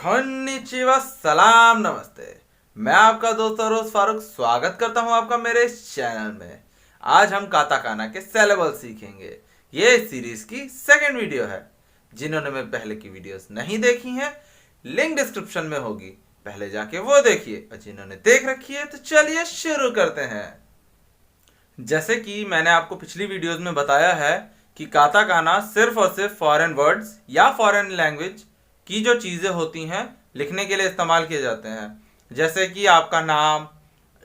konnichiwa, सलाम नमस्ते। मैं आपका दोस्त रोज फारूक स्वागत करता हूं आपका मेरे इस चैनल में। आज हम काताकाना के सिलेबल सीखेंगे। ये इस सीरीज की सेकंड वीडियो है। जिन्होंने मेरे पहले की वीडियोस नहीं देखी हैं, लिंक डिस्क्रिप्शन में होगी, पहले जाके वो देखिए। और जिन्होंने देख रखी है तो चलिए शुरू करते हैं। जैसे कि मैंने आपको पिछली वीडियोस में बताया है कि काताकाना सिर्फ और सिर्फ फॉरेन वर्ड्स या फॉरेन लैंग्वेज की जो चीज़ें होती हैं लिखने के लिए इस्तेमाल किए जाते हैं। जैसे कि आपका नाम,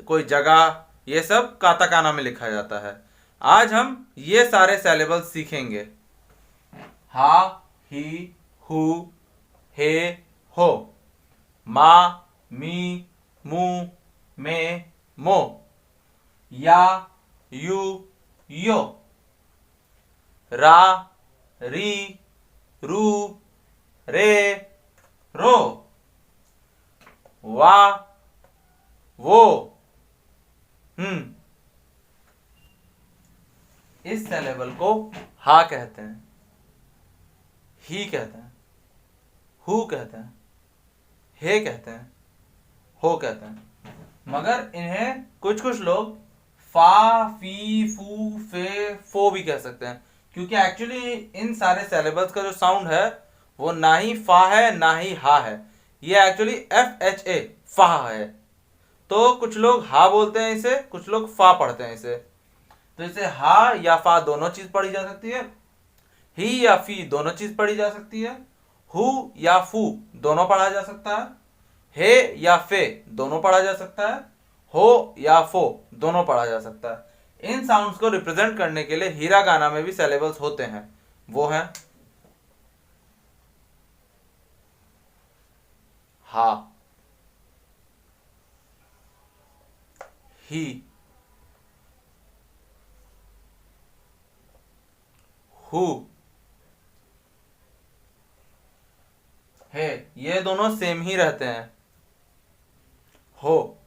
कोई जगह, ये सब काताकाना में लिखा जाता है। आज हम ये सारे सिलेबल सीखेंगे। हा, ही, हु, हे, हो, मा, मी, मु, मे, मो, या, यू, यो, रा, री, रू, रे, रो, वा, वो, इस सिलेबल को हा कहते हैं, ही कहते हैं, हु कहते हैं, हे कहते हैं, हो कहते हैं। मगर इन्हें कुछ कुछ लोग फा, फी, फू, फे, फो भी कह सकते हैं, क्योंकि एक्चुअली इन सारे सिलेबल्स का जो साउंड है वो ना ही फा है ना ही हा है। ये एक्चुअली FHA फा है। तो कुछ लोग हा बोलते हैं इसे, कुछ लोग फा पढ़ते हैं इसे। तो इसे हा या फा दोनों चीज पढ़ी जा सकती है, ही या फी दोनों चीज पढ़ी जा सकती है, हु या फू दोनों पढ़ा जा सकता है, हे या फे दोनों पढ़ा जा सकता है, हो या फो दोनों पढ़ा जा सकता है। इन साउंड्स को रिप्रेजेंट करने के लिए हिरागाना में भी सिलेबल्स होते हैं। वो हैं हा, ही, हु, हे, ये दोनों सेम ही रहते हैं। हो,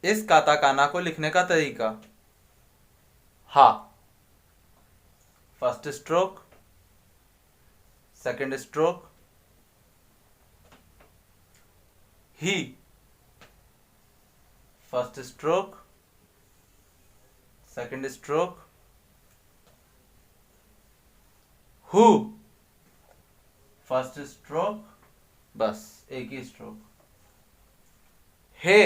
इस काताकाना को लिखने का तरीका। हा, first stroke, second stroke, he, first stroke, second stroke, who, first stroke, बस एक ही स्ट्रोक। हे,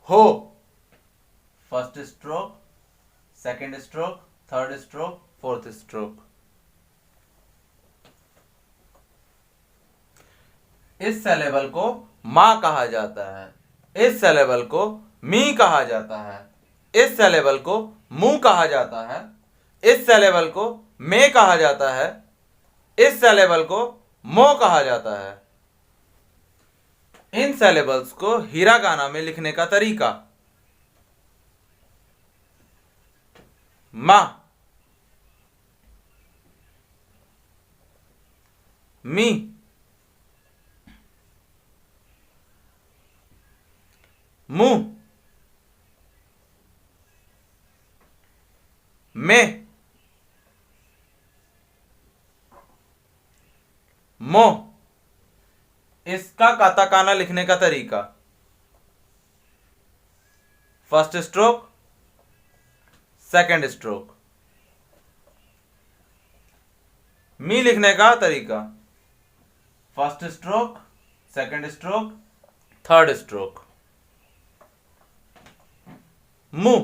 हो, first stroke, second stroke, third stroke, fourth stroke. इस सिलेबल को मा कहा जाता है, इस सिलेबल को मी कहा जाता है, इस सिलेबल को मु कहा जाता है, इस सिलेबल को मे कहा जाता है, इस सिलेबल को मो कहा जाता है। इन सिलेबल्स को हिरागाना में लिखने का तरीका। मा, मी, मु, मे, मो। इसका काताकाना लिखने का तरीका। First stroke, second stroke. मी लिखने का तरीका। First stroke, second stroke, third stroke. मु,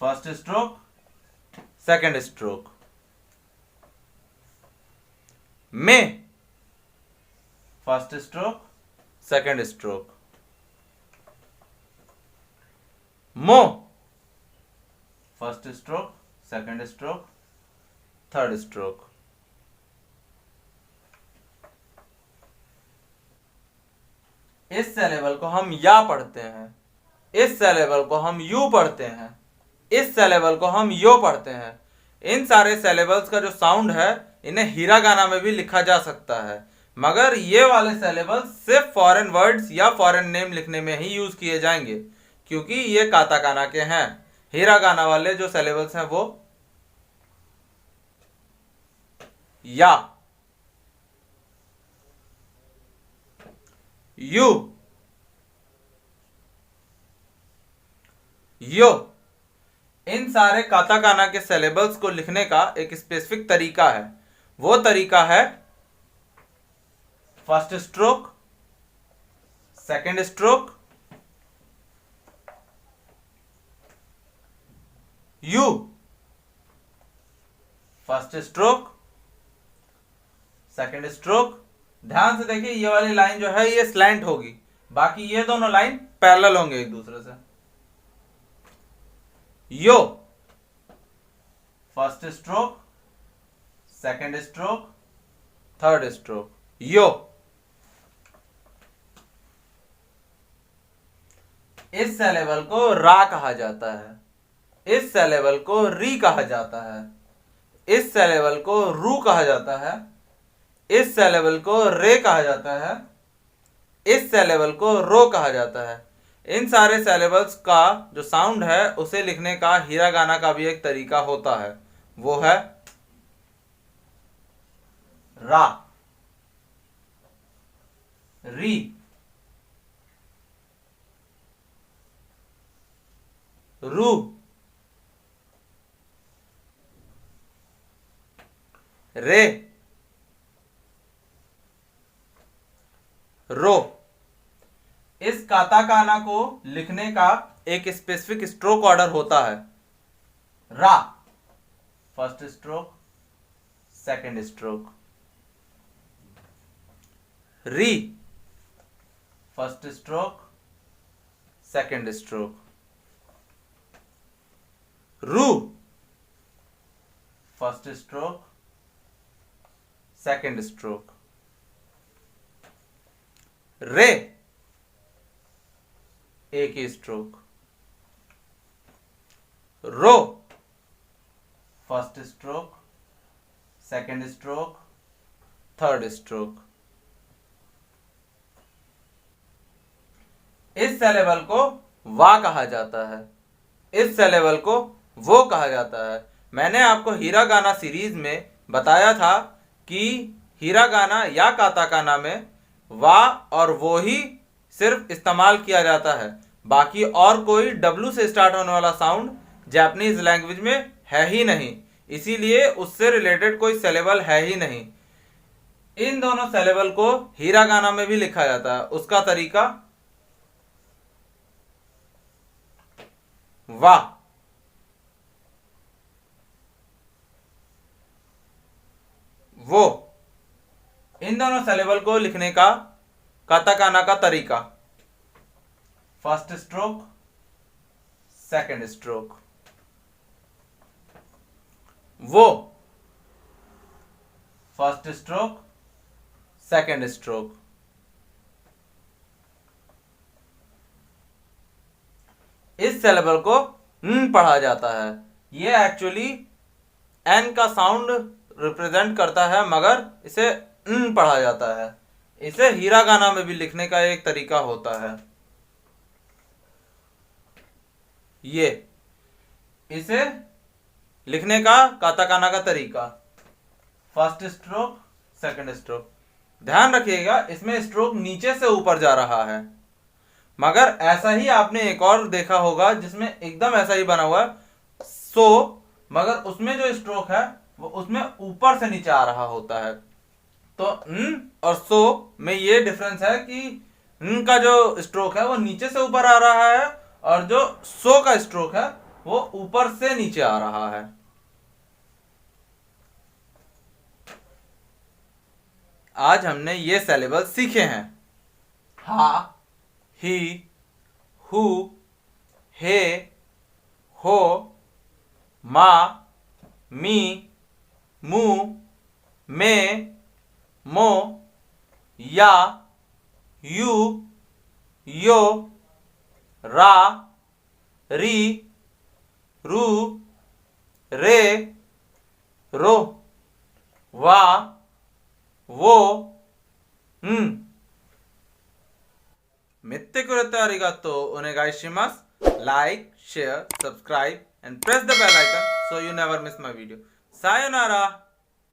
फर्स्ट स्ट्रोक, सेकंड स्ट्रोक। मे, फर्स्ट स्ट्रोक, सेकंड स्ट्रोक। मो, first stroke, second stroke, third stroke. इस सिलेबल को हम या पढ़ते हैं, इस सिलेबल को हम यू पढ़ते हैं, इस सिलेबल को हम यो पढ़ते हैं। इन सारे सिलेबल्स का जो साउंड है इन्हें हिरागाना में भी लिखा जा सकता है, मगर ये वाले सेलेबल्स सिर्फ फॉरेन वर्ड्स या फॉरेन नेम लिखने में ही यूज किए जाएंगे, क्योंकि ये काताकाना के हैं। हिरागाना वाले जो सेलेबल्स हैं वो या, यू, यो, इन सारे काताकाना के सेलेबल्स को लिखने का एक स्पेसिफिक तरीका है। वो तरीका है first stroke, second stroke, you, first stroke, second stroke. ध्यान से देखिए, ये वाली लाइन जो है ये स्लैंट होगी, बाकी ये दोनों लाइन पैरेलल होंगे एक दूसरे से। यो, first stroke, second stroke, third stroke, यो। इस सेलेबल को रा कहा जाता है, इस सेलेबल को री कहा जाता है, इस सेलेबल को रू कहा जाता है, इस सेलेबल को रे कहा जाता है, इस सेलेबल को रो कहा जाता है। इन सारे सेलेबल्स का जो साउंड है उसे लिखने का हिरागाना का भी एक तरीका होता है, वो है रा, री, रू, रे, रो। इस काताकाना को लिखने का एक स्पेसिफिक स्ट्रोक ऑर्डर होता है। रा, फर्स्ट स्ट्रोक, सेकंड स्ट्रोक, री, फर्स्ट स्ट्रोक, सेकंड स्ट्रोक, रू, फर्स्ट स्ट्रोक, सेकंड स्ट्रोक, रे, एक ही स्ट्रोक, रो, first stroke, second stroke, third stroke. इस सेलेबल को वा कहा जाता है, इस सेलेबल को वो कहा जाता है। मैंने आपको हिरागाना सीरीज में बताया था कि हिरागाना या काताकाना में वा और वो ही सिर्फ इस्तेमाल किया जाता है, बाकी और कोई डब्ल्यू से स्टार्ट होने वाला साउंड जापानीज लैंग्वेज में है ही नहीं, इसीलिए उससे रिलेटेड कोई सेलेबल है ही नहीं। इन दोनों सेलेबल को हिरागाना में भी लिखा जाता है। उसका तरीका वा, वो। इन दोनों सेलेबल को लिखने का काताकाना का तरीका फर्स्ट स्ट्रोक, सेकंड स्ट्रोक, वो, फर्स्ट स्ट्रोक, सेकंड स्ट्रोक, इस सेलेबल को न पढ़ा जाता है। ये एक्चुअली एन का साउंड रिप्रेजेंट करता है, मगर इसे न पढ़ा जाता है। इसे हिरागाना में भी लिखने का एक तरीका होता है। ये इसे लिखने का काताकाना का तरीका फर्स्ट स्ट्रोक, सेकंड स्ट्रोक। ध्यान रखिएगा, इसमें स्ट्रोक नीचे से ऊपर जा रहा है, मगर ऐसा ही आपने एक और देखा होगा जिसमें एकदम ऐसा ही बना हुआ है सो, मगर उसमें जो स्ट्रोक है वो उसमें ऊपर से नीचे आ रहा होता है। तो न और सो में ये डिफरेंस है कि न का जो स्ट्रोक है वो नीचे से ऊपर आ रहा है और जो सो का स्ट्रोक है वो ऊपर से नीचे आ रहा है। आज हमने ये सेलेबल सीखे हैं, हा, ही, हु, हे, हो, मा, मी, मु, मे, मो, या, यू, यो, रा, री, रू, रे, रो, वा, वो, Mitte kurete arigato onegaishimasu. Like, share, subscribe and press the bell icon so you never miss my video. Sayonara.